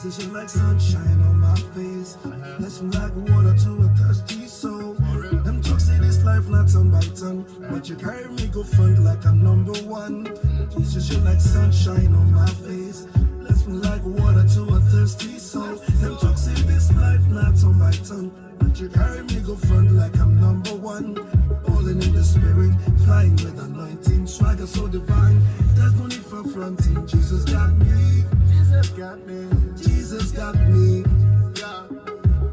Jesus, you're like sunshine on my face. Blessing like water to a thirsty soul. Them talks in this life not turn by turn, but you carry me go front like I'm number one. Jesus, you're like sunshine on my face. Blessing like water to a thirsty soul. Them talks in this life not turn by turn, but you carry me go front like I'm number one. Falling in the spirit, flying with anointing, swagger so divine. There's no need for fronting. Jesus got me. Jesus got me. Jesus got me.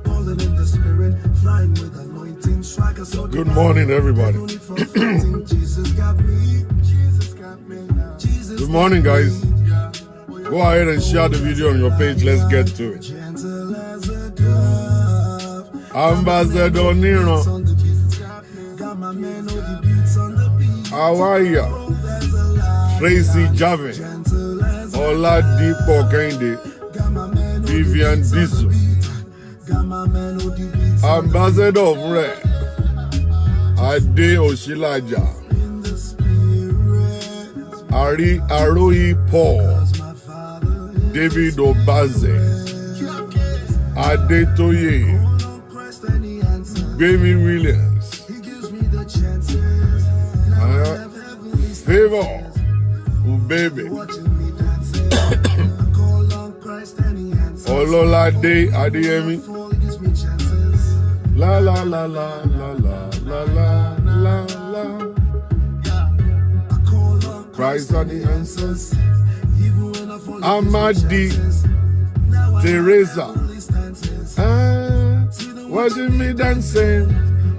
Falling in the spirit, flying with anointing, swagger so divine. Good morning, everybody. No need for fronting. Jesus got me. Jesus got me. Jesus Good morning, guys. Go ahead and share the video on your page. Let's get to it. gentle as a dove. Ambassador Nero, Got my man on the beats on the beat. how are ya? There's a lie. Tracy Javin, Gentle as a Oladipo Kende, got my man on the Vivian beats on the Disu, beat. Got my man on the beats on Ambassador of Red, Ade Oshilaja, in the spirit. Ari Arohi Paul, My father is David Obaze, Adetoye, on Christ and he answers. Baby Williams, He gives me the chances. Now I have heavenly Favor, Ubebe, watching me dancing. I call on Christ and he answers. Ololade Adeyemi, Fall, he gives me chances. la la la la la la la la la la. I call on Christ and the answers. even when I fall. he gives me Amadi, chances. Now I Teresa, have heavenly stances. watching me dancing.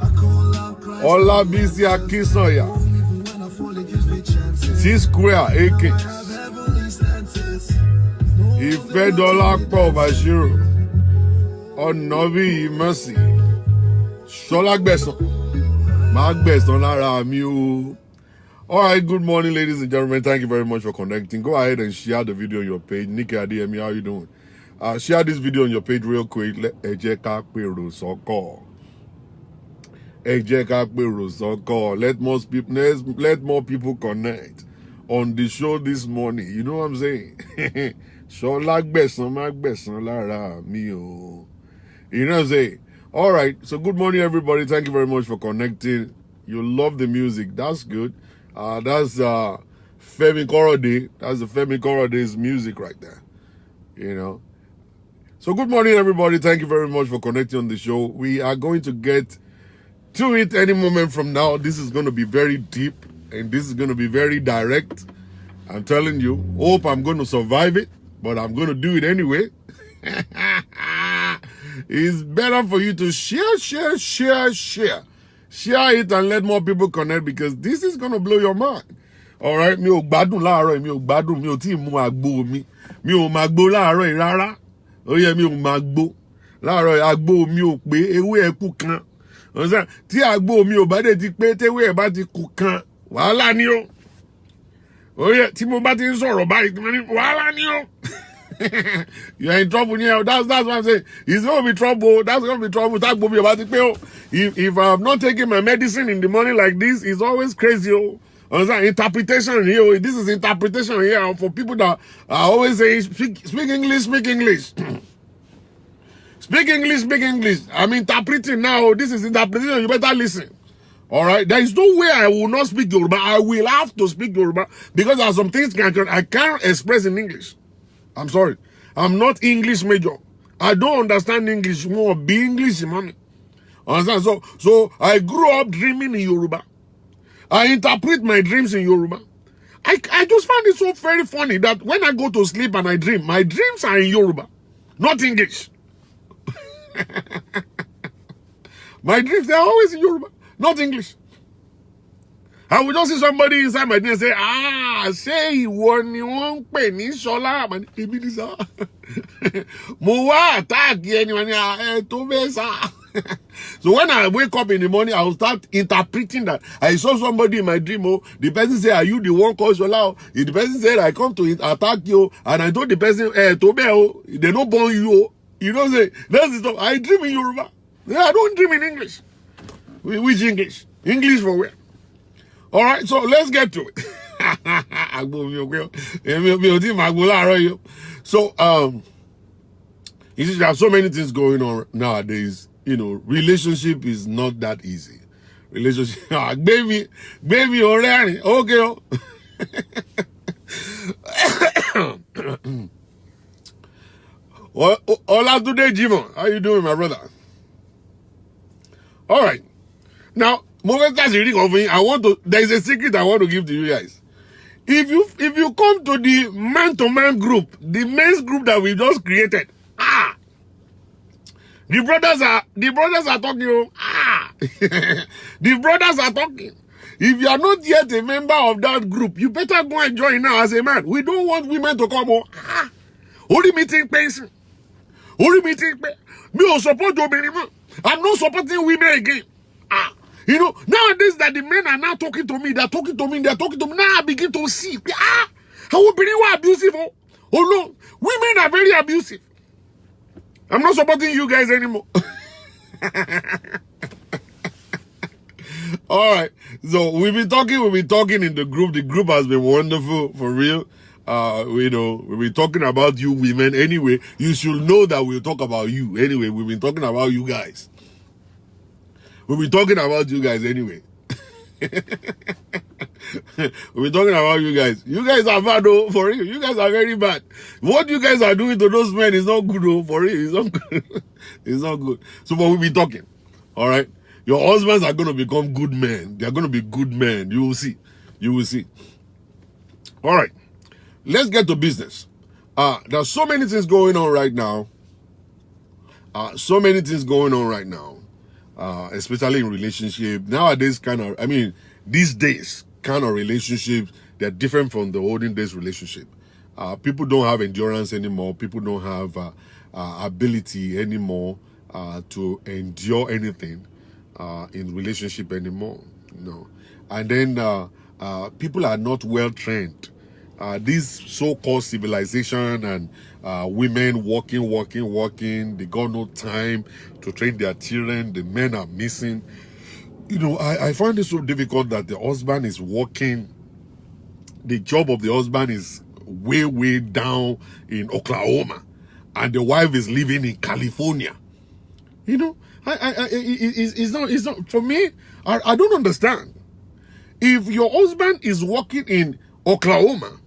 I call on Christ Olabisi Akisoya, even when I fall, he gives me chances. T Square AK, Have heavenly stances. Ifedolapo Bashiru, Onobi Mercy, Shola Gbeson, Mark Gbeson Lara mi o. All right, good morning, ladies and gentlemen. Thank you very much for connecting. Go ahead and share the video on your page. Nikki Adeyemi, how you doing? Share this video on your page real quick. Ẹ jẹ́ ká pèrò sọ́kọ̀. Ẹ jẹ́ ká pèrò sọ́kọ̀. Let more people connect on the show this morning. You know what I'm saying? Shola Gbeson, má gbẹ̀san lára mi o. You know what I'm saying? All right. So good morning, everybody. Thank you very much for connecting. You love the music. That's good. That's Femi Korode. That's the Femi Korode's music right there. You know. So good morning, everybody. Thank you very much for connecting on the show. We are going to get to it any moment from now. This is going to be very deep and this is going to be very direct. I'm telling you. Hope I'm going to survive it, but I'm going to do it anyway. It's better for you to share. Share it and let more people connect because this is going to blow your mind. All right? Mi ò gbádùn láàárọ̀, mi ò gbádùn, mi ò tí ì mu àgbo mi. Mi ò máa gbó láàárọ̀ yìí rárá. Ó yẹ mi ò máa gbó. Láàárọ̀ yìí àgbo mi ò pé ewé ẹ̀ kú kan. Ọ̀sán tí àgbo mi ò bá dé ti pé téwé ẹ̀ bá ti kú kan, wàhálà ni o. Ó yẹ tí mo bá ti ń sọ̀rọ̀ báyìí, wàhálà ni o. You're in trouble here. That's what I'm saying. It's going to be trouble. That's going to be trouble. If I'm not taking my medicine in the morning like this, it's always crazy. Interpretation here. This is interpretation here for people that are always saying, speak English, speak English. Speak English, speak English. I'm interpreting now. This is interpretation. You better listen. All right. There is no way I will not speak Yoruba. I will have to speak Yoruba because there are some things I can't express in English. I'm sorry. I'm not English major. I don't understand English more. Be English, mommy. Understand? So I grew up dreaming in Yoruba. I interpret my dreams in Yoruba. I just find it so very funny that when I go to sleep and I dream, my dreams are in Yoruba, not English. My dreams, they're always in Yoruba, not English. I will just see somebody inside my dream and say, ṣé ìwọ ni wọ́n ń pè ní Ṣọlá? Èmi ni sá. Mo wá attack anyone tó bẹ́ẹ̀ sá. So when I wake up in the morning, I will start interpreting that. I saw somebody in my dream. The person said, are you the one called Shola? The person said, I come to attack you. And I told the person, Tobe, they don't born you. You know, say, that's the stuff. I dream in Yoruba. I don't dream in English. Which English? English for where? All right, so let's get to it. So You see, there are so many things going on nowadays. You know, relationship is not that easy. Relationship, baby, already. Okay. Hola today, Jimo. How you doing, my brother? All right. Now, there is a secret I want to give to you guys. If you come to the man-to-man group, the men's group that we just created, the brothers are talking. The brothers are talking. If you are not yet a member of that group, you better go and join now as a man. We don't want women to come on. Only meeting person. Only meeting person. Me will support you. I'm not supporting women again. You know, nowadays that the men are now talking to me, they're talking to me. Now I begin to see. I will be abusive. Oh no, women are very abusive. I'm not supporting you guys anymore. All right. So we've been talking in the group. The group has been wonderful, for real. You know, we've been talking about you women anyway. You should know that we'll talk about you anyway. We've been talking about you guys. We'll be talking about you guys anyway. We'll be talking about you guys. You guys are bad, though, for real. You guys are very bad. What you guys are doing to those men is not good, though, for real. It's not good. It's not good. So, but we'll be talking. All right? Your husbands are going to become good men. They're going to be good men. You will see. You will see. All right. Let's get to business. There's so many things going on right now. Especially in relationship. Nowadays, these days, kind of relationships, they're different from the olden days relationship. People don't have endurance anymore. People don't have ability anymore to endure anything in relationship anymore. No. And then people are not well trained. This so-called civilization and women working, they got no time to train their children. The men are missing. You know, I find it so difficult that the husband is working. The job of the husband is way down in Oklahoma, and the wife is living in California. You know, it's not for me. I don't understand. If your husband is working in Oklahoma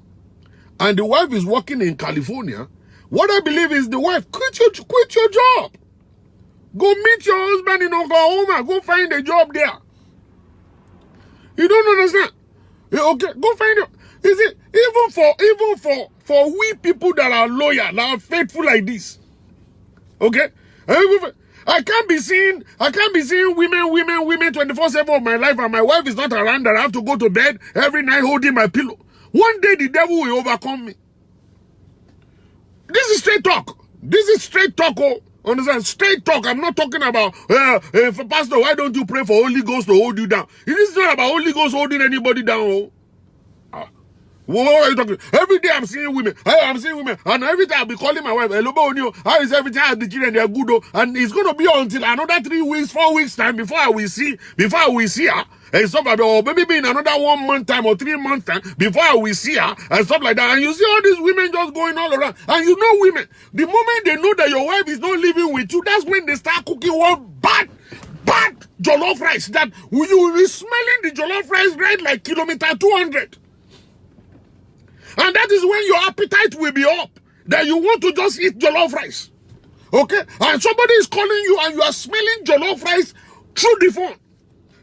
and the wife is working in California, what I believe is the wife, quit your job. Go meet your husband in Oklahoma. Go find a job there. You don't understand? Okay, go find it. Is it even for we people that are loyal, that are faithful like this? Okay? I can't be seeing women 24/7 of my life, and my wife is not around, that I have to go to bed every night holding my pillow. One day the devil will overcome me. This is straight talk. Oh. Understand? Straight talk. I'm not talking about, Pastor, why don't you pray for Holy Ghost to hold you down? It is not about Holy Ghost holding anybody down. Oh. What are you talking? Every day I'm seeing women. And every time I'll be calling my wife, hello, how is everything? How the children? They're good. And it's going to be until another 3 weeks, 4 weeks time before I will see her. And stuff like that, or maybe in another 1 month time or 3 months time before I will see her and stuff like that. And you see all these women just going all around. And you know women, the moment they know that your wife is not living with you, that's when they start cooking one bad jollof rice that you will be smelling the jollof rice right like kilometer 200. And that is when your appetite will be up, that you want to just eat jollof rice. Okay? And somebody is calling you and you are smelling jollof rice through the phone.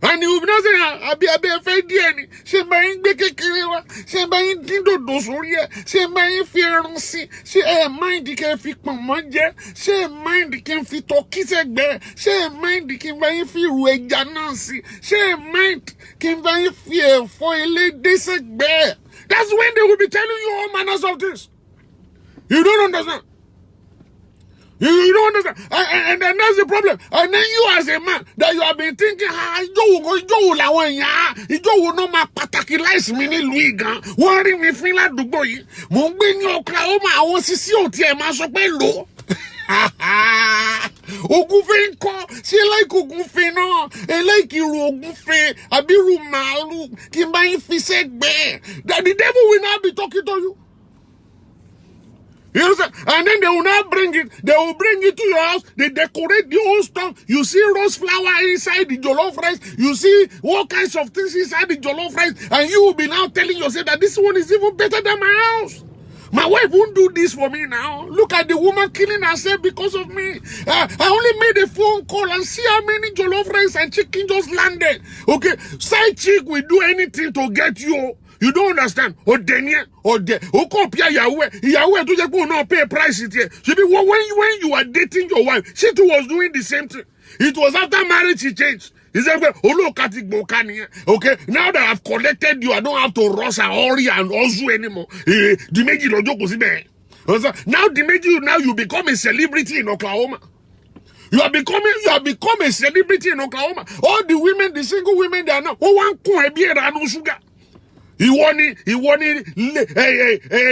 And you will be not saying, I'll be a fake DNA. She buying bake kiriwa. She buying dindo dosoria. She buying fiancé. She mind the can fit manje. She mind the can fit tokisegbe. She mind the can buy fi rueja nansi. She mind can buy fi for a lady segbe. That's when they will be telling you all manners of this. You don't understand. You don't understand. And then that's the problem. And then you as a man, that you have been thinking, you will not my pataki me ni Louis gan. Worry me feel like the boy. Mungbe ni Oklahoma, I want to see what you ma so pe lo. Ogunfe nko, she like ogunfe no. E like iru ogunfe, abiru malu, ki ba yin fi segbe. That the devil will not be talking to you. You understand? And then they will now bring it. They will bring it to your house. They decorate the whole stuff. You see rose flower inside the jollof rice. You see all kinds of things inside the jollof rice. And you will be now telling yourself that this one is even better than my house. My wife won't do this for me now. Look at the woman killing herself because of me. I only made a phone call and see how many jollof rice and chicken just landed. Okay, side chick will do anything to get you. You don't understand. Or Daniel, or compare Yahweh to just go now pay price it here. When you are dating your wife, she too was doing the same thing. It was after marriage she changed. He said, okay, now that I've collected you, I don't have to rush and hurry and Ozu anymore. Now now you become a celebrity in Oklahoma. You have become a celebrity in Oklahoma. All the women, the single women, they are now. Oh, one no sugar. Ìwọ ni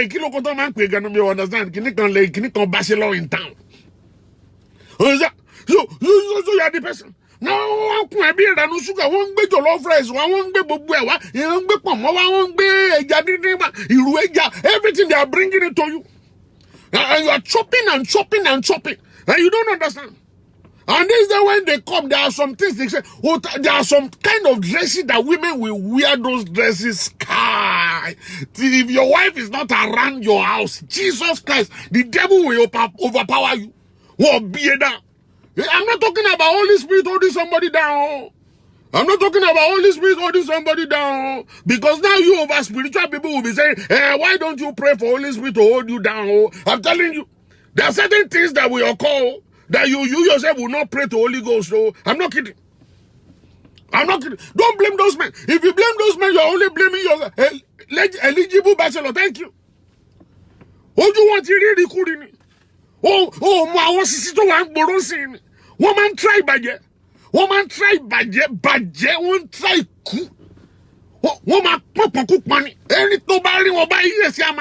kí ló kọ́ tó máa ń pè gan-an mi ò understand kìíní kan bachelor in town. So you are the person. Now wọ́n kún ẹbí ìrànú ṣúgà wọ́n ń gbé jollof rice wọ́n ń gbé gbogbo ẹ̀ wá wọ́n ń gbé pọ̀nmọ́ wá wọ́n ń gbé ẹja dídín wá ìrù ẹja everything they are bringing it to you. And you are chopping and chopping and chopping and you don't understand. And this is when they come, there are some things they say, oh, there are some kind of dresses that women will wear those dresses. Sky. If your wife is not around your house, Jesus Christ, the devil will overpower you. I'm not talking about Holy Spirit holding somebody down. I'm not talking about Holy Spirit holding somebody down. Because now you over spiritual people will be saying, why don't you pray for Holy Spirit to hold you down? I'm telling you, there are certain things that will occur that you yourself will not pray to Holy Ghost. So I'm not kidding. I'm not kidding. Don't blame those men. If you blame those men, you're only blaming yourself. Eligible bachelor, thank you. What do you want to really cool? Oh, my one sister one boronsin. Woman try badge. Woman try badge. One try coup. Woman pop cook money. Any nobody will buy yes, your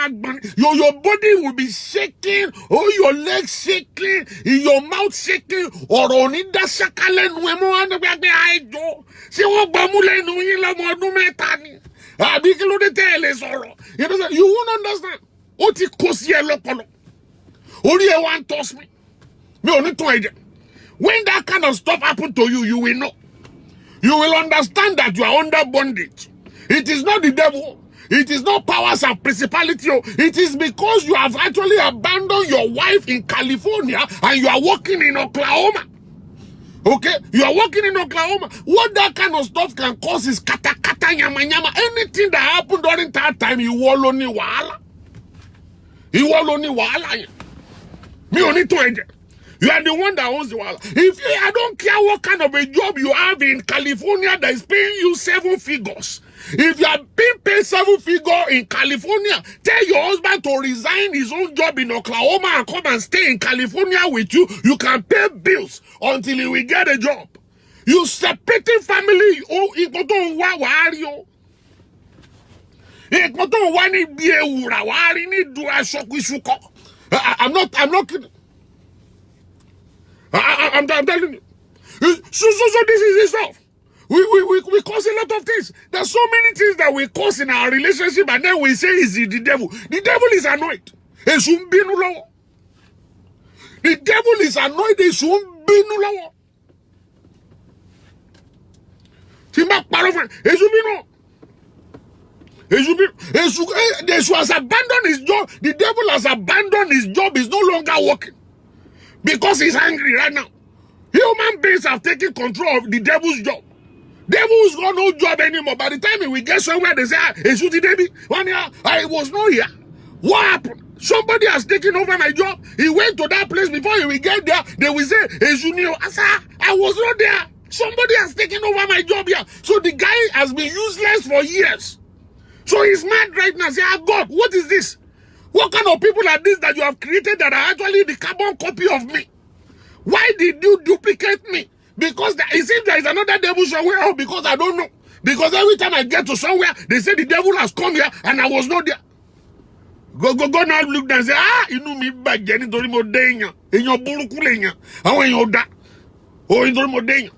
body will be shaking, your legs shaking, your mouth shaking, or only the shakalen wemo and the baby I do. See what Bamule no yilla modu metani. Abikilo de tele sorrow. You won't understand. What it costs ye local. Only one toss me. Me only to agent. When that kind of stuff happen to you, you will know. You will understand that you are under bondage. It is not the devil. It is not powers and principality. It is because you have actually abandoned your wife in California and you are working in Oklahoma. Okay? You are working in Oklahoma. What that kind of stuff can cause is kata nyama nyama. Anything that happened during that time, you will only wahala. You will only wahala. Me only to enjoy. You are the one that owns the wahala. I don't care what kind of a job you have in California that is paying you 7 figures. If you are being paid 7 figures in California, tell your husband to resign his own job in Oklahoma and come and stay in California with you. You can pay bills until he will get a job. You separating family. I'm not kidding. I'm telling you. So this is itself. We cause a lot of things. There's so many things that we cause in our relationship, and then we say it's the devil. The devil is annoyed. The devil is annoyed. He has abandoned his job. The devil has abandoned his job. He's no longer working because he's angry right now. Human beings have taken control of the devil's job. Devil's got no job anymore. By the time he will get somewhere, they say, I was not here. What happened? Somebody has taken over my job. He went to that place. Before he will get there, they will say, I was not there. Somebody has taken over my job here. So the guy has been useless for years. So he's mad right now. Say, God, what is this? What kind of people are these that you have created that are actually the carbon copy of me? Why did you duplicate me? Because it seems there is another devil somewhere else because I don't know. Because every time I get to somewhere, they say the devil has come here and I was not there. Go now look and say, you know me back Jenny Dorimo Dania. In your Burukulenia. How in your da? Or in Dorimo Dania.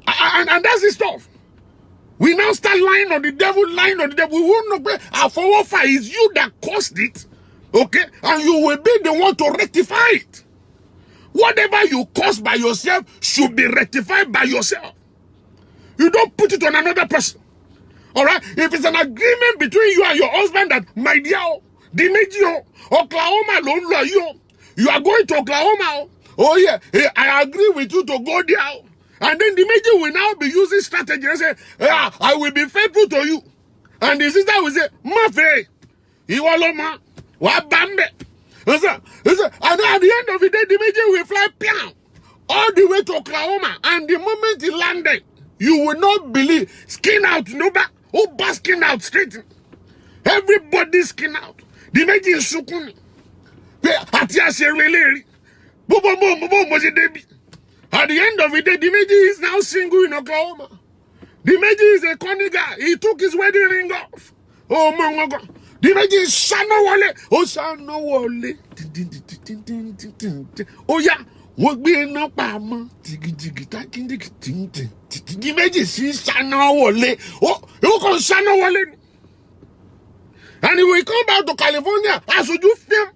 And that's the stuff. We now start lying on the devil, We won't know our forefather is you that caused it. Okay? And you will be the one to rectify it. Whatever you cause by yourself should be rectified by yourself. You don't put it on another person. All right? If it's an agreement between you and your husband that, my dear, Dimeji, Oklahoma, you are going to Oklahoma. Oh, yeah, I agree with you to go there. And then Dimeji will now be using strategy and say, yeah, I will be faithful to you. And the sister will say, Mafe, Iwaloma, Wabambe. And then at the end of the day, Dimeji will fly pian all the way to Oklahoma. And the moment he landed, you will not believe, skin out, no back, skin out straight. Everybody skin out. Dimeji is sukuni. Atia Sherweleri. At the end of the day, Dimeji is now single in Oklahoma. Dimeji is a corny guy. He took his wedding ring off. Oh, my God. Dimeji is Shanawale. Oh, Shanawale. Oh, yeah. What be no palm? Dimeji is Shanawale. Oh, you can Shanawale. And he will come back to California. As would you feel?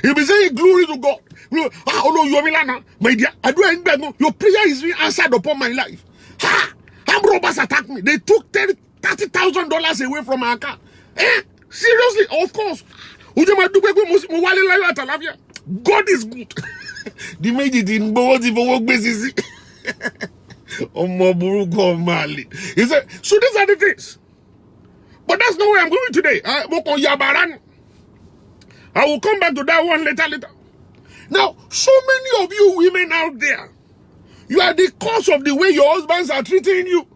He'll be saying glory to God. Oh no, you are my dear. I do anything. Your prayer is being answered upon my life. Ha! Armed robbers attacked me. They took $30,000 away from my account. Seriously, of course. God is good. The major didn't go to work basis. He said, so these are the things. But that's not where I'm going today. I will come back to that one later. Now, so many of you women out there, you are the cause of the way your husbands are treating you.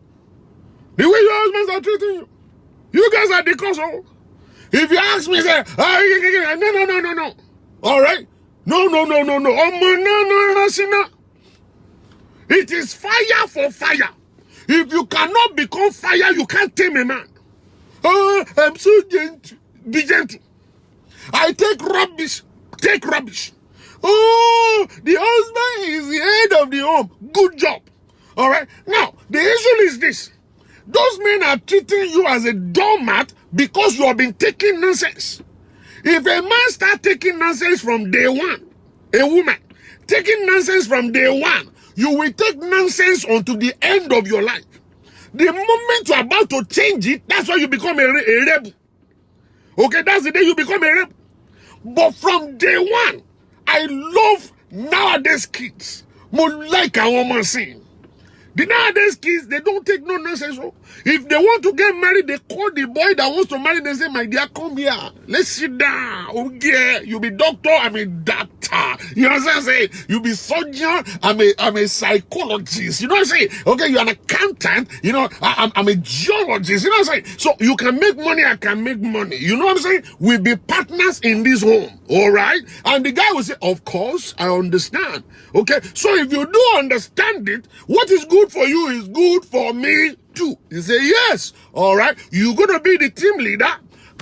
The way your husbands are treating you. You guys are the cause of. If you ask me, say, no. All right? No. No. It is fire for fire. If you cannot become fire, you can't tame a man. Oh, I'm so gentle. Be gentle. I take rubbish. Take rubbish. Oh, the husband is the head of the home. Good job. All right. Now, the issue is this. Those men are treating you as a doormat because you have been taking nonsense. If a man starts taking nonsense from day one, a woman taking nonsense from day one, you will take nonsense until the end of your life. The moment you're about to change it, that's why you become a rebel. Okay, that's the day you become a rebel. But from day one, I love nowadays kids. More like a woman saying. The nowadays kids, they don't take no nonsense. If they want to get married, they call the boy that wants to marry. They say, my dear, come here. Let's sit down. Okay, you be doctor, I'm a doctor. You know what I'm saying? You be surgeon, I'm a psychologist. You know what I'm saying? Okay, you're an accountant. You know, I'm a geologist. You know what I'm saying? So you can make money, I can make money. You know what I'm saying? We'll be partners in this home. All right? And the guy will say, of course, I understand. Okay, so if you do understand it, what is good for you is good for me too. You say, yes, all right, you're going to be the team leader.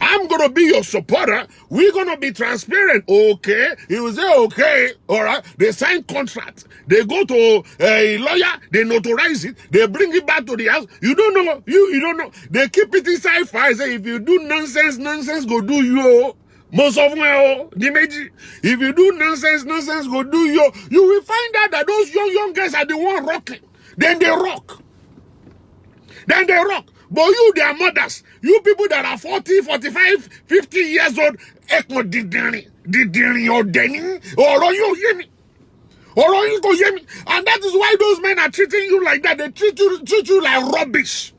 I'm going to be your supporter. We're going to be transparent. Okay. He will say, okay, all right. They sign contracts. They go to a lawyer. They notarize it. They bring it back to the house. You don't know. You don't know. They keep it inside fire. Say, if you do nonsense, go do you. Most of them, Dimeji, if you do nonsense, go do you. You will find out that those young guys are the one rocking. Then they rock. But you, their mothers, you people that are 40, 45, 50 years old, and that is why those men are treating you like that. They treat you like rubbish.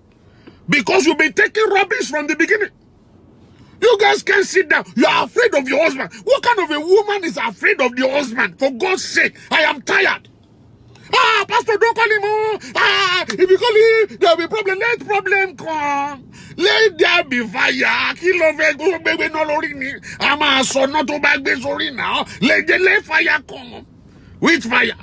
Because you've been taking rubbish from the beginning. You guys can't sit down. You are afraid of your husband. What kind of a woman is afraid of the husband? For God's sake, I am tired. Pastor, don't call him. If you call him, there will be problem. Let problem come. Let there be fire. Kill of it. Baby, no lori. I'm a son, not to back this sorry now. Let fire come. Which fire?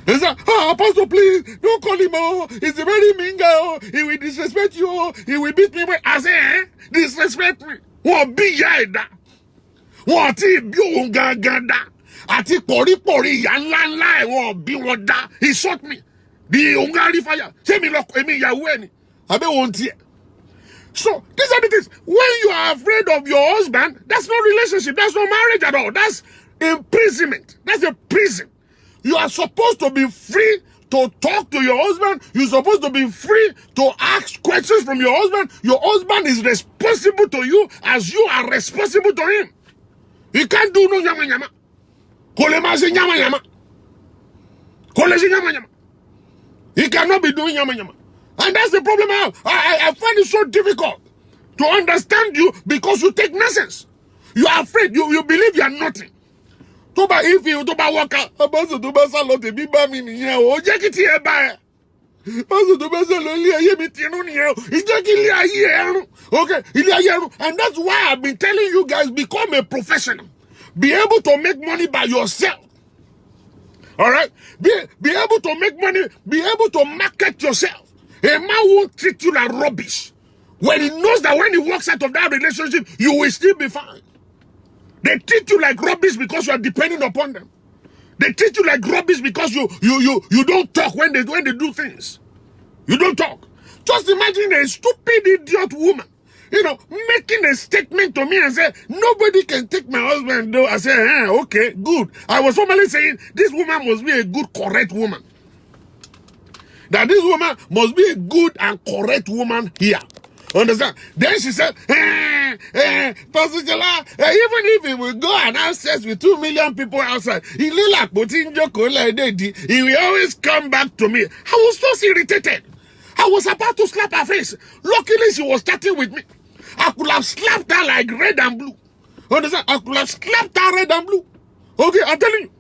He said, Pastor, please, don't call him. He's a very mean guy. He will disrespect you. He will beat me. I say, disrespect me. What be ya? What if you ganda? Ati pori ya ńlá ẹ̀wọ̀n bí wọ́n dá. He shot me. The Ungari fire. Ṣé mi lọ èmi ìyàwó ẹ̀ ni? Àbẹ́ wọn tiẹ̀. So these are the things. When you are afraid of your husband, that's not relationship. That's not marriage at all. That's imprisonment. That's a prison. You are supposed to be free to talk to your husband. You're supposed to be free to ask questions from your husband. Your husband is responsible to you as you are responsible to him. He can't do no yama yama. Kole ma se yama yama. Kole se yama yama. He cannot be doing yama yama. And that's the problem I have. I find it so difficult to understand you because you take nonsense. You are afraid. You believe you are nothing. Toba if you toba waka, abaso toba salo te bi ba mi niyan o je ki ti e ba e. Abaso toba salo ile aye mi tinu niyan o. Ije ki ile aye erun. Okay, ile aye erun. And that's why I've been telling you guys, become a professional. Be able to make money by yourself. All right? Be able to make money, be able to market yourself. A man won't treat you like rubbish. When he knows that when he walks out of that relationship, you will still be fine. They treat you like rubbish because you are depending upon them. They treat you like rubbish because you don't talk when they do things. You don't talk. Just imagine a stupid idiot woman, making a statement to me and say, nobody can take my husband though. I say, okay, good. I was formally saying this woman must be a good, correct woman. That this woman must be a good and correct woman here. Understand? Then she said, Pastor Jala, even if he will go and have sex with 2 million people outside, he will always come back to me. I was just irritated. I was about to slap her face. Luckily, she was starting with me. I could have slapped her like red and blue. Understand? I could have slapped her red and blue. Okay, I'm telling you.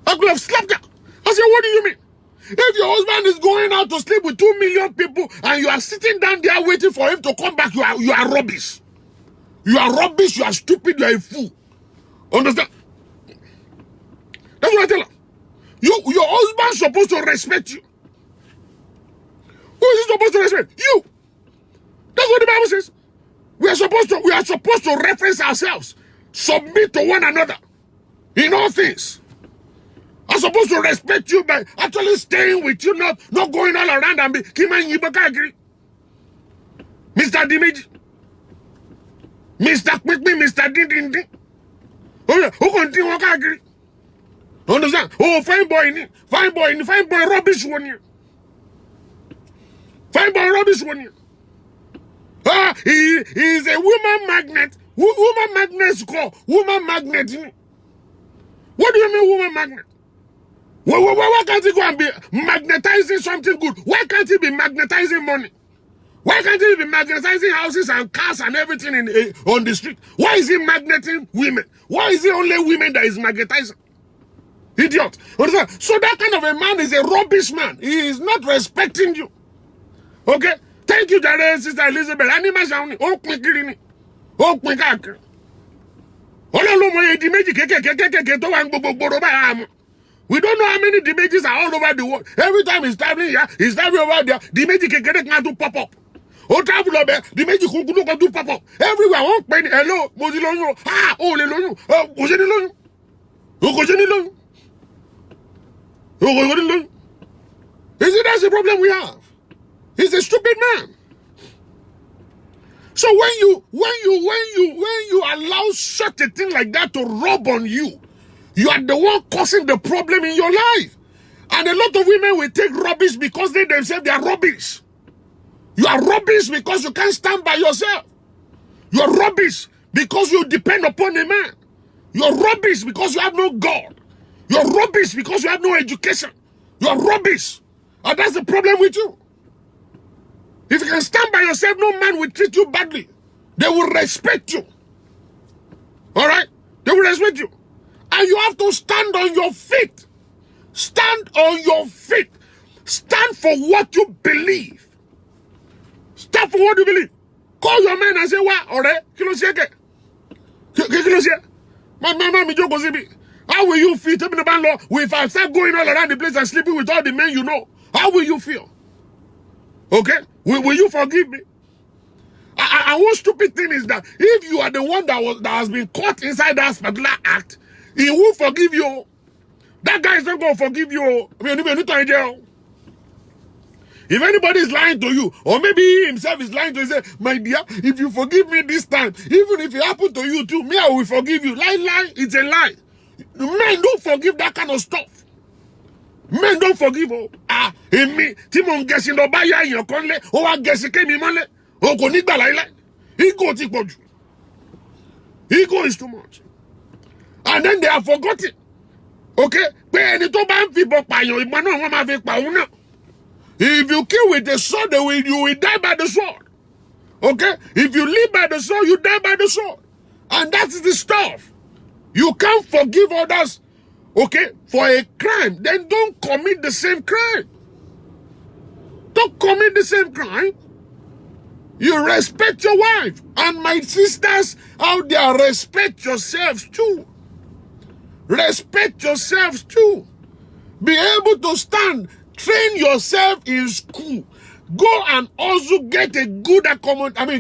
I could have slapped her. I said, what do you mean? If your husband is going out to sleep with 2 million people and you are sitting down there waiting for him to come back, you are rubbish. You are rubbish, you are stupid, you are a fool. Understand? That's what I tell her. Your husband is supposed to respect you. Who is he supposed to respect? You. That's what the Bible says. We are supposed to reference ourselves, submit to one another in all things. I'm supposed to respect you by actually staying with you, not going all around and be Kiman Yibaka. Mr. Dimeji. Mr. Quickly, Mr. Dindindi. Oh, yeah, who continue to agree? Understand? Oh, fine boy, rubbish one year. Fine boy, rubbish one year. He is a woman magnet. Woman magnets call. Woman magnet. What do you mean, woman magnet? Why can't he go and be magnetizing something good? Why can't he be magnetizing money? Why can't he be magnetizing houses and cars and everything on the street? Why is he magneting women? Why is it only women that is magnetizing? Idiot. So that kind of a man is a rubbish man. He is not respecting you. Okay? Thank you, Sister Elizabeth. We don't know how many Dimeji's are all over the world. Every time he's traveling here, he's traveling over there. Dimeji can do pop up. Oh, travel over there. Dimeji can do pop up. Everywhere. Oh, hello. Oh, you see, that's the problem we have. He's a stupid man. So when you allow such a thing like that to rub on you, you are the one causing the problem in your life. And a lot of women will take rubbish because they themselves they are rubbish. You are rubbish because you can't stand by yourself. You are rubbish because you depend upon a man. You are rubbish because you have no God. You are rubbish because you have no education. You are rubbish. And that's the problem with you. If you can stand by yourself, no man will treat you badly. They will respect you. All right? They will respect you. And you have to stand on your feet. Stand on your feet. Stand for what you believe. Stand for what you believe. Call your man and say, what? Alright? How will you feel? Tell me the man, Lord, if I start going all around the place and sleeping with all the men you know, how will you feel? Okay? Will you forgive me? And one stupid thing is that if you are the one that has been caught inside that particular act, he will forgive you. That guy is not going to forgive you. If anybody is lying to you, or maybe he himself is lying to you, say, my dear, if you forgive me this time, even if it happened to you too, me, I will forgive you. Lie, it's a lie. Men don't forgive that kind of stuff. Men don't forgive. Me, Timon guessing the buyer in your conle, or I guess it came in money, or Konigba Laila. Ego is too much. And then they have forgotten. Okay? If you kill with the sword, you will die by the sword. Okay? If you live by the sword, you die by the sword. And that's the stuff. You can't forgive others, okay, for a crime. Then don't commit the same crime. Don't commit the same crime. You respect your wife. And my sisters out there, respect yourselves too. Respect yourselves too. Be able to stand. Train yourself in school. Go and also get a good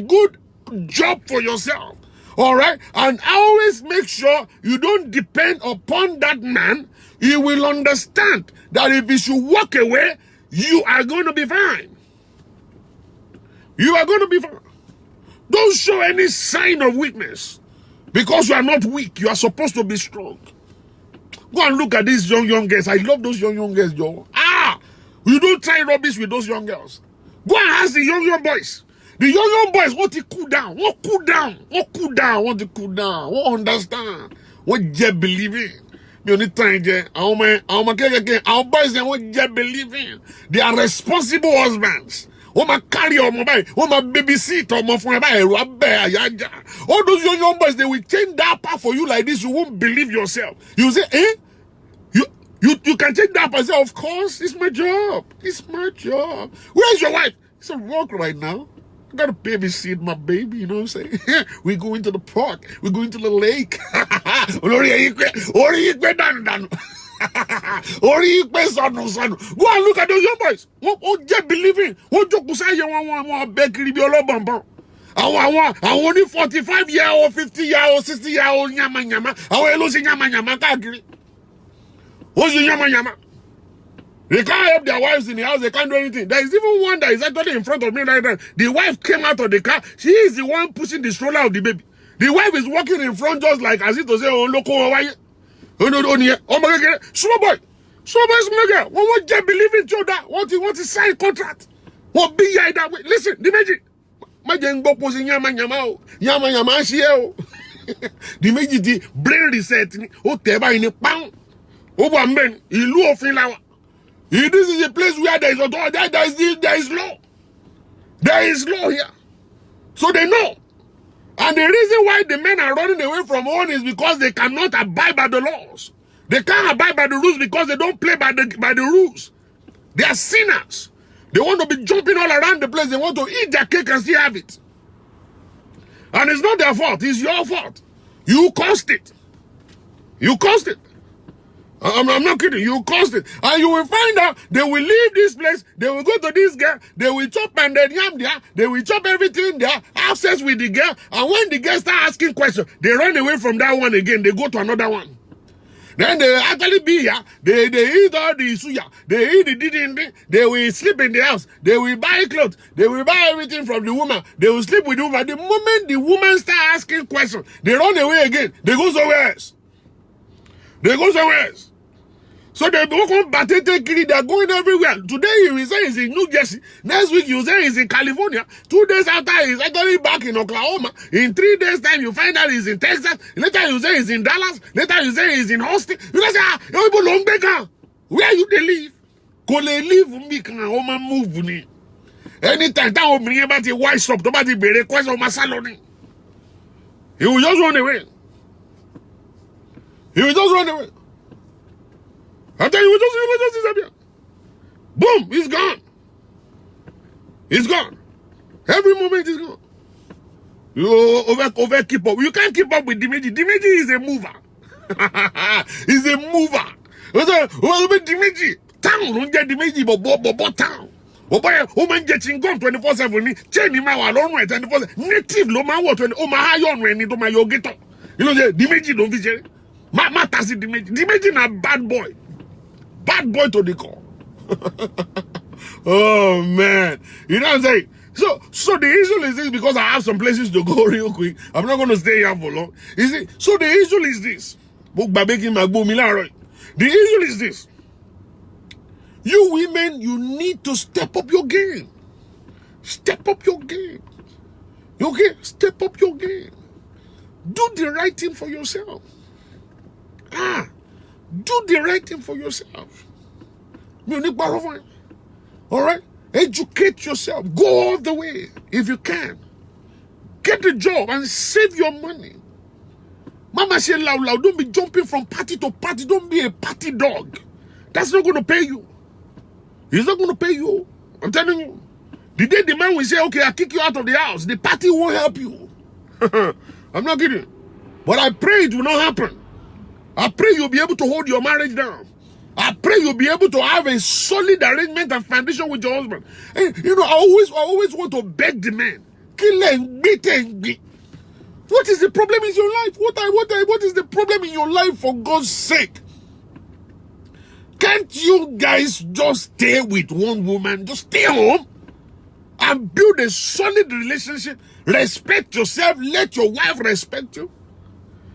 good job for yourself. All right? And always make sure you don't depend upon that man. He will understand that if he should walk away, you are going to be fine. You are going to be fine. Don't show any sign of weakness. Because you are not weak. You are supposed to be strong. Go and look at these young girls. I love those young girls, Joe. You don't try rubbish with those young girls. Go and ask the young boys. The young boys want to cool down. Want to cool down. Want understand. What they believe in. The only time, our boys, they want to believe in. They are responsible husbands. My carry on mobile. My babysit on my phone. All those young boys, they will change that part for you like this. You won't believe yourself. You say, You can take that and say, of course, it's my job. It's my job. Where's your wife? It's at work right now. I got to babysit my baby, you know what I'm saying? We're going to the park. We're going to the lake. Go and look at those young boys. What just believing? What you say you want bakery be all bumper? I want 45-year-old, 50-year-old, 60-year-old nyama. I want losing nyama kagiri. What's the yama? They can't help their wives in the house. They can't do anything. There is even one that is actually in front of me right now. The wife came out of the car. She is the one pushing the stroller of the baby. The wife is walking in front just like as if to say, oh, look, oh my God, small boy, small girl. What just believe in each other? Want to sign contract? What be that way? Listen, the magic. The magic, the brain reset. Oh, teba in a pound. This is a place where there is authority, there is law. There is law here. So they know. And the reason why the men are running away from home is because they cannot abide by the laws. They can't abide by the rules because they don't play by the rules. They are sinners. They want to be jumping all around the place. They want to eat their cake and still have it. And it's not their fault. It's your fault. You caused it. You caused it. I'm not kidding. You caused it. And you will find out they will leave this place. They will go to this girl. They will chop and then yam there. They will chop everything there. Have sex with the girl. And when the girl start asking questions, they run away from that one again. They go to another one. Then they actually be here. They eat all the suya. They eat the didn't. They will sleep in the house. They will buy clothes. They will buy everything from the woman. They will sleep with the woman. The moment the woman start asking questions, they run away again. They go somewhere else. They go somewhere else. So they go from Batete Kiri, they're going everywhere. Today you will say he's in New Jersey. Next week you say he's in California. 2 days after he's actually back in Oklahoma. In 3 days time you find out he's in Texas. Later you say he's in Dallas. Later you say he's in Austin. You say, where you they live? Ko le live me kan o ma move ni. Anytime that obìnrin bá ti wise up, tó bá ti bèrè question ma sálọ ni. He will just run away. He will just run away. I tell you, he will just disappear. Boom, he's gone. He's gone. Every moment he's gone. You over keep up. You can't keep up with Dimeji. Dimeji is a mover. He's a mover. Dimeji. Town, don't get Dimeji, but town. Oh man, getting gum 24/7. Chain him out alone 24/7. Native lo man what 20. Oh my high on when into my yogeto. You know, Dimeji don't visit. Matasi Dimeji. Dimeji na bad boy. Bad boy to the core. Oh man. You know what I'm saying? So the issue is this, because I have some places to go real quick. I'm not going to stay here for long. Is it? So the issue is this. The issue is this. You women, you need to step up your game. Step up your game. Okay? Step up your game. Do the right thing for yourself. Do the right thing for yourself. All right? Educate yourself. Go all the way if you can. Get a job and save your money. Mama said loud, loud, don't be jumping from party to party. Don't be a party dog. That's not going to pay you. It's not going to pay you. I'm telling you. The day the man will say, okay, I'll kick you out of the house, the party won't help you. I'm not kidding. But I pray it will not happen. I pray you'll be able to hold your marriage down. I pray you'll be able to have a solid arrangement and foundation with your husband. And, you know, I always want to beg the man. What is the problem in your life? What is the problem in your life, for God's sake? Can't you guys just stay with one woman? Just stay home and build a solid relationship. Respect yourself. Let your wife respect you.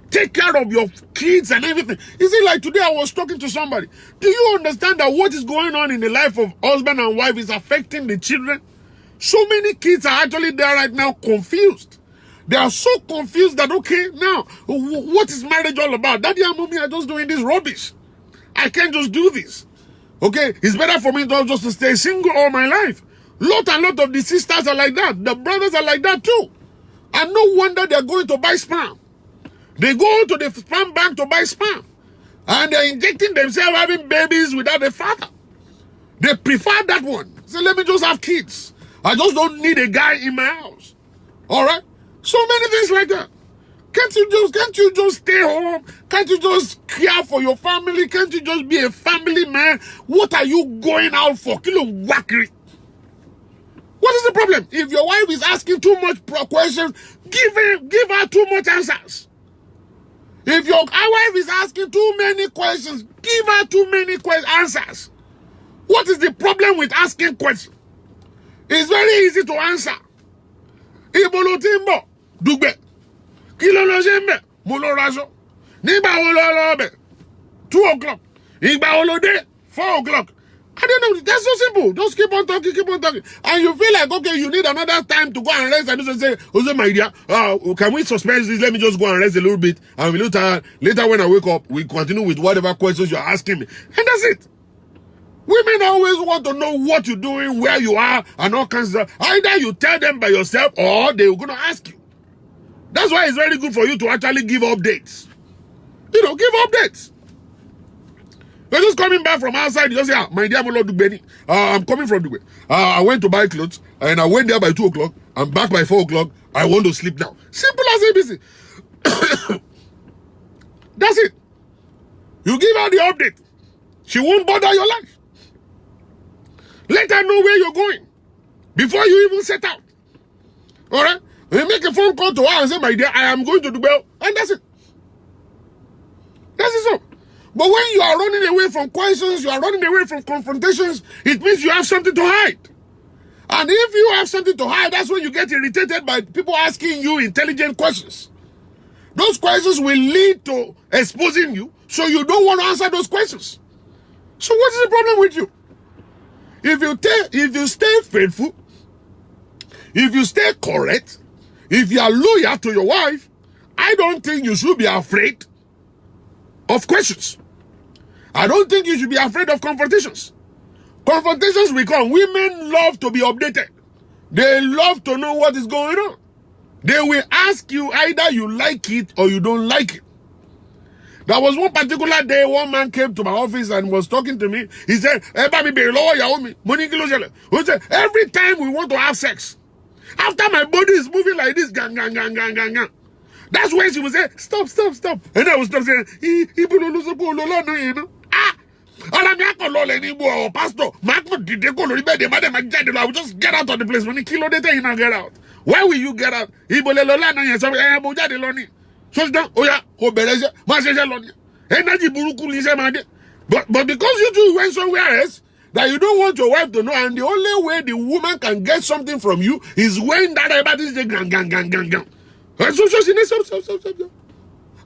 Take care of your kids and everything. Is it like today I was talking to somebody? Do you understand that what is going on in the life of husband and wife is affecting the children? So many kids are actually there right now confused. They are so confused that, okay, now, what is marriage all about? Daddy and mommy are just doing this rubbish. I can't just do this. Okay, it's better for me just to stay single all my life. Lot of the sisters are like that. The brothers are like that too. And no wonder they're going to buy sperm. They go to the sperm bank to buy sperm. And they're injecting themselves having babies without a father. They prefer that one. So let me just have kids. I just don't need a guy in my house. All right? So many things like that. Can't you just stay home? Can't you just care for your family? Can't you just be a family man? What are you going out for? Kilo wakri. What is the problem? If your wife is asking too much questions, give her too much answers. If your wife is asking too many questions, give her too many answers. What is the problem with asking questions? It's very easy to answer. Ibolo timbo, dugbe. Kilo lo jembe, mulo rajo. Niba olo lobe, 2 o'clock. Iba olo de, 4 o'clock. I don't know. That's so simple. Just keep on talking, and you feel like, okay, you need another time to go and rest. And you say, "Jose, my dear, can we suspend this? Let me just go and rest a little bit. And later when I wake up, we continue with whatever questions you're asking me." And that's it. Women always want to know what you're doing, where you are, and all kinds of stuff. Either you tell them by yourself, or they're going to ask you. That's why it's very good for you to actually give updates. You know, give updates. You're just coming back from outside. You just say, my dear Molo Dugbeni, I'm coming from Dugbe. I went to buy clothes, and I went there by 2 o'clock. I'm back by 4 o'clock. I want to sleep now. Simple as ABC. That's it. You give her the update. She won't bother your life. Let her know where you're going before you even set out. All right? You make a phone call to her and say, my dear, I am going to Dubai. And that's it. That's it. So. But when you are running away from questions, you are running away from confrontations, it means you have something to hide. And if you have something to hide, that's when you get irritated by people asking you intelligent questions. Those questions will lead to exposing you, so you don't want to answer those questions. So what is the problem with you? If you stay faithful, if you stay correct, if you are loyal to your wife, I don't think you should be afraid of questions. I don't think you should be afraid of confrontations. Confrontations will come. Women love to be updated. They love to know what is going on. They will ask you either you like it or you don't like it. There was one particular day, one man came to my office and was talking to me. He said, every time we want to have sex, after my body is moving like this, gang, gang, gang, gang, gang, gang. That's when she would say, stop. And I was stop saying, pastor, I will just get out of the place. When he kill data, you not get out. Why will you get out? But because you two went somewhere else, that you don't want your wife to know, and the only way the woman can get something from you is when that everybody say gang. So.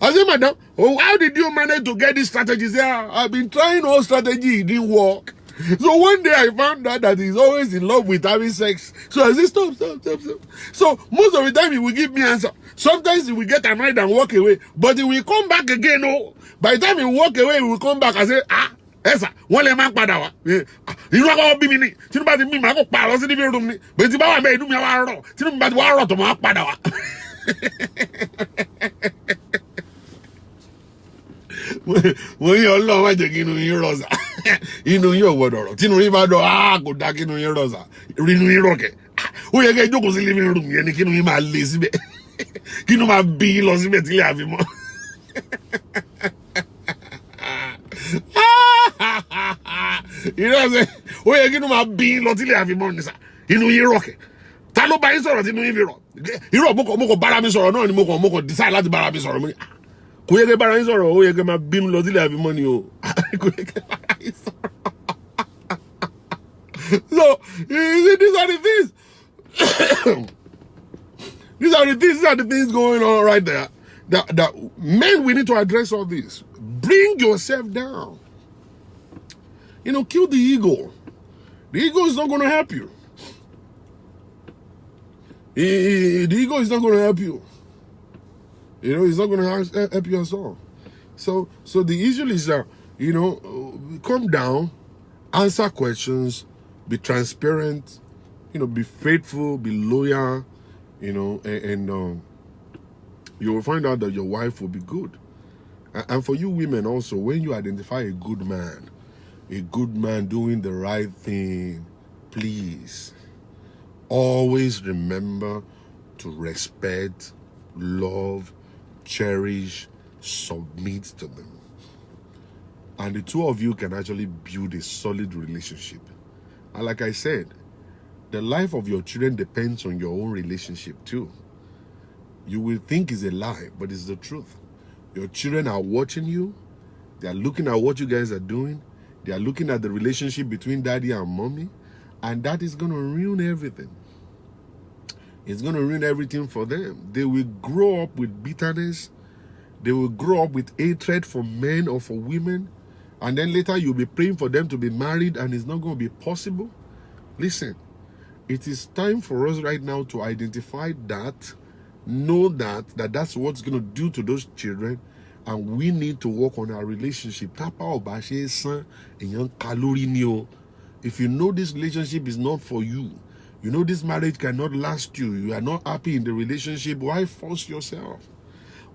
I said, madam, how did you manage to get this strategy? Yeah, I've been trying all strategy, it didn't work. So one day I found out that he's always in love with having sex. So I said, stop. So most of the time he will give me answer. Sometimes he will get annoyed and walk away. But he will come back again. Oh, by the time he walk away, he will come back and say, yes, sir. One man padà wá. You know how be me. Tinu ba ti mi ma ko pa lọ sí living room ni. But ti ba wa be inú mi wá rọ̀. Tinu mi ba ti wá rọ̀ tó ma padà wá. Wọ́n yí ọlọ́run má jẹ́ kí inú yín rọ̀ sà. Inú yín ò gbọdọ̀ rọ̀. Tínú yín bá dọ̀, kò dá kí inú yín rọ̀ sà. Inú yín rọ̀ kẹ̀. Ó yẹ kẹ́ ẹ jókòó sí living room yẹn ni kí inú yín máa le síbẹ̀. Kí inú máa bí yín lọ síbẹ̀ tílé àfi mọ́. Ìrẹsẹ̀ ó yẹ kí inú máa bí yín lọ tílé àfi mọ́ ni sà. Inú yín rọ̀ kẹ̀. Ta ló bá yín sọ̀rọ̀ tí inú yín fi rọ̀? Irọ́ mo kò bára mi sọ̀rọ̀ náà ni mo kò decide láti bára mi sọ̀rọ̀ mo ní. Kò yẹ kẹ́ bára yín sọ̀rọ̀, ó yẹ kẹ́ máa bínú lọ sílé àfi mọ́ ni o. Kò yẹ kẹ́ bára yín sọ̀rọ̀. So these are the things. These are the things going on right there. That men, we need to address all this. Bring yourself down. You know, kill the ego. The ego is not going to help you. The ego is not going to help you. You know, it's not going to help you at all. So the issue is, come down, answer questions, be transparent, be faithful, be loyal, and you will find out that your wife will be good. And for you women also, when you identify a good man doing the right thing, please always remember to respect, love, cherish, submit to them. And the two of you can actually build a solid relationship. And like I said, the life of your children depends on your own relationship too. You will think it's a lie, but it's the truth. Your children are watching you. They are looking at what you guys are doing. They are looking at the relationship between daddy and mommy. And that is going to ruin everything. It's going to ruin everything for them. They will grow up with bitterness. They will grow up with hatred for men or for women. And then later you'll be praying for them to be married and it's not going to be possible. Listen, it is time for us right now to identify that, know that's what's going to do to those children, and we need to work on our relationship. If you know this relationship is not for you, you know this marriage cannot last you, you are not happy in the relationship, why force yourself?